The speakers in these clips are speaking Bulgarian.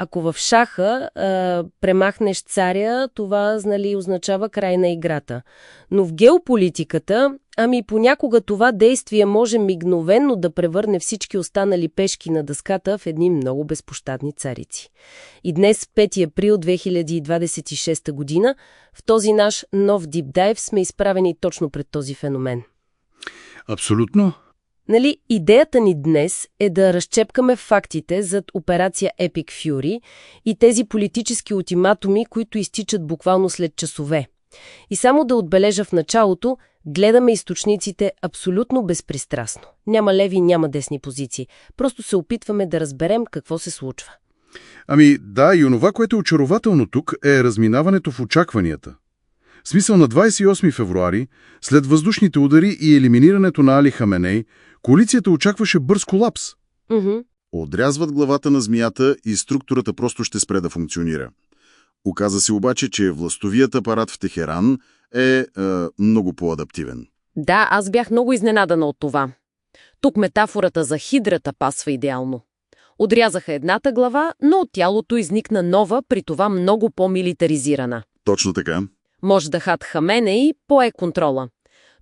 Ако в шаха премахнеш царя, това означава край на играта. Но в геополитиката, понякога това действие може мигновено да превърне всички останали пешки на дъската в едни много безпощадни царици. И днес, 5 април 2026 година, в този наш нов дипдайв сме изправени точно пред този феномен. Абсолютно. Идеята ни днес е да разчепкаме фактите зад операция Epic Fury и тези политически ултиматуми, които изтичат буквално след часове. И само да отбележа в началото, гледаме източниците абсолютно безпристрастно. Няма леви, няма десни позиции. Просто се опитваме да разберем какво се случва. Да, и онова, което е очарователно тук, е разминаването в очакванията. В смисъл, на 28 февруари, след въздушните удари и елиминирането на Али Хаменей, коалицията очакваше бърз колапс. Отрязват главата на змията и структурата просто ще спре да функционира. Оказа се обаче, че властовият апарат в Техеран е много по-адаптивен. Да, аз бях много изненадана от това. Тук метафората за хидрата пасва идеално. Отрязаха едната глава, но от тялото изникна нова, при това много по-милитаризирана. Точно така. Мождахът Хаменей пое контрола.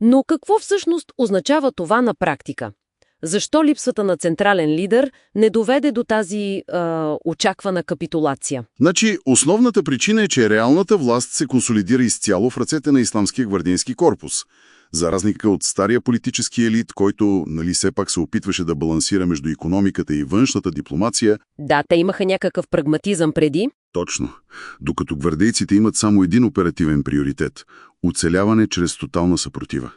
Но какво всъщност означава това на практика? Защо липсата на централен лидер не доведе до тази очаквана капитулация? Основната причина е, че реалната власт се консолидира изцяло в ръцете на Исламския гвардейски корпус. За разлика от стария политически елит, който, все пак се опитваше да балансира между икономиката и външната дипломация. Да, те имаха някакъв прагматизъм преди. Точно. Докато гвардейците имат само един оперативен приоритет – оцеляване чрез тотална съпротива.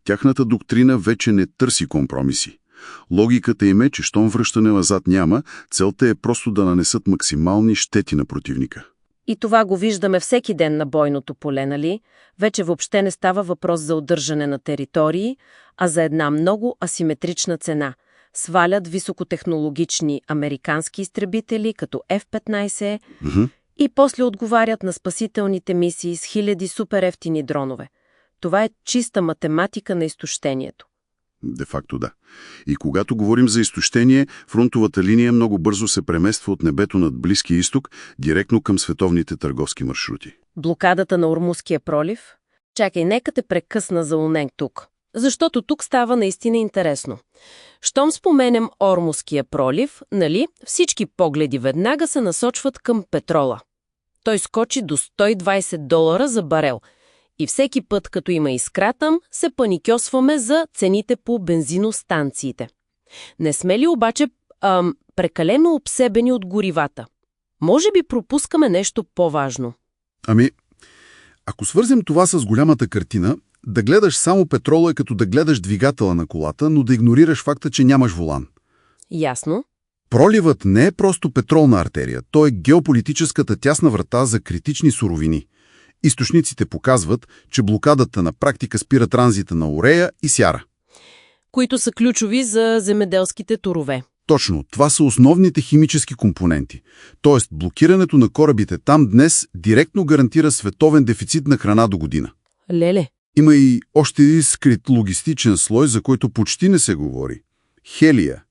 Тяхната доктрина вече не търси компромиси. Логиката им е, че щом връщане назад няма, целта е просто да нанесат максимални щети на противника. И това го виждаме всеки ден на бойното поле, нали? Вече въобще не става въпрос за удържане на територии, а за една много асиметрична цена. Свалят високотехнологични американски изтребители, като F-15, и после отговарят на спасителните мисии с хиляди суперевтини дронове. Това е чиста математика на изтощението. Де-факто да. И когато говорим за изтощение, фронтовата линия много бързо се премества от небето над Близкия изток директно към световните търговски маршрути. Блокадата на Ормузския пролив? Чакай, нека те прекъсна за момент тук. Защото тук става наистина интересно. Щом споменем Ормузския пролив, всички погледи веднага се насочват към петрола. Той скочи до $120 за барел. И всеки път, като има искра там, се паникьосваме за цените по бензиностанциите. Не сме ли обаче прекалено обсебени от горивата? Може би пропускаме нещо по-важно. Ако свързем това с голямата картина, да гледаш само петрола е като да гледаш двигателя на колата, но да игнорираш факта, че нямаш волан. Ясно. Проливът не е просто петролна артерия, той е геополитическата тясна врата за критични суровини. Източниците показват, че блокадата на практика спира транзита на урея и сяра. Които са ключови за земеделските торове. Точно, това са основните химически компоненти. Тоест, блокирането на корабите там днес директно гарантира световен дефицит на храна до година. Леле. Има и още един скрит логистичен слой, за който почти не се говори. Хелия.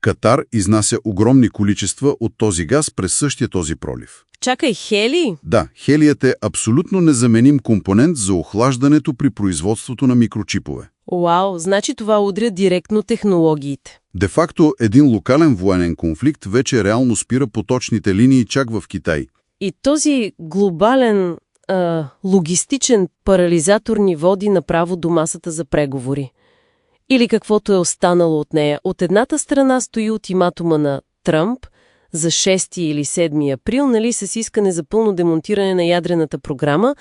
Катар изнася огромни количества от този газ през същия този пролив. Чакай, хелий? Да, хелият е абсолютно незаменим компонент за охлаждането при производството на микрочипове. Уау, значи това удря директно технологиите. Де-факто, един локален военен конфликт вече реално спира поточните линии чак в Китай. И този глобален логистичен парализатор ни води направо до масата за преговори. Или каквото е останало от нея. От едната страна стои ултиматума на Тръмп за 6 или 7 април, с искане за пълно демонтиране на ядрената програма.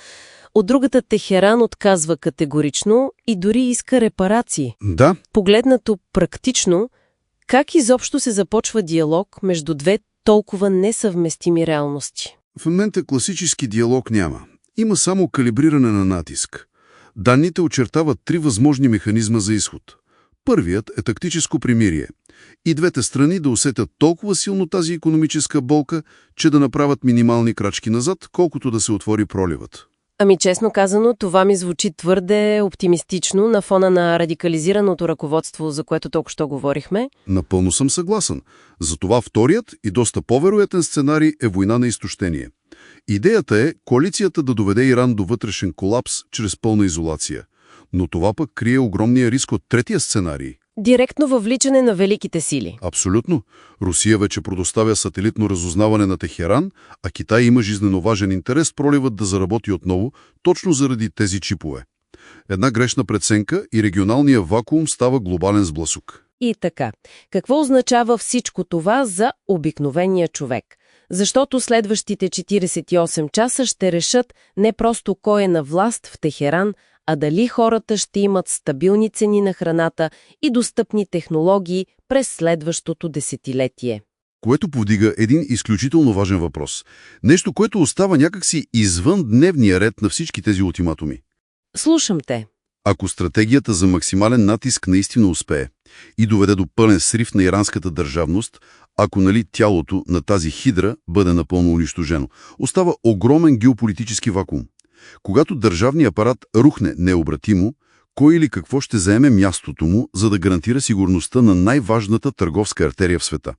От другата Техеран отказва категорично и дори иска репарации. Да. Погледнато практично, как изобщо се започва диалог между две толкова несъвместими реалности? В момента класически диалог няма. Има само калибриране на натиск. Данните очертават 3 възможни механизма за изход. Първият е тактическо примирие. И двете страни да усетят толкова силно тази икономическа болка, че да направят минимални крачки назад, колкото да се отвори проливът. Ами честно казано, това ми звучи твърде оптимистично на фона на радикализираното ръководство, за което току-що говорихме. Напълно съм съгласен. Затова вторият и доста по-вероятен сценарий е война на изтощение. Идеята е коалицията да доведе Иран до вътрешен колапс чрез пълна изолация. Но това пък крие огромния риск от третия сценарий. Директно въвличане на великите сили. Абсолютно. Русия вече предоставя сателитно разузнаване на Техеран, а Китай има жизнено важен интерес проливът да заработи отново, точно заради тези чипове. Една грешна преценка и регионалният вакуум става глобален сблъсък. И така, какво означава всичко това за обикновения човек? Защото следващите 48 часа ще решат не просто кой е на власт в Техеран, а дали хората ще имат стабилни цени на храната и достъпни технологии през следващото десетилетие. Което повдига един изключително важен въпрос. Нещо, което остава някакси извън дневния ред на всички тези ултиматуми. Слушам те. Ако стратегията за максимален натиск наистина успее и доведе до пълен срив на иранската държавност, ако тялото на тази хидра бъде напълно унищожено, остава огромен геополитически вакуум. Когато държавният апарат рухне необратимо, кой или какво ще заеме мястото му, за да гарантира сигурността на най-важната търговска артерия в света?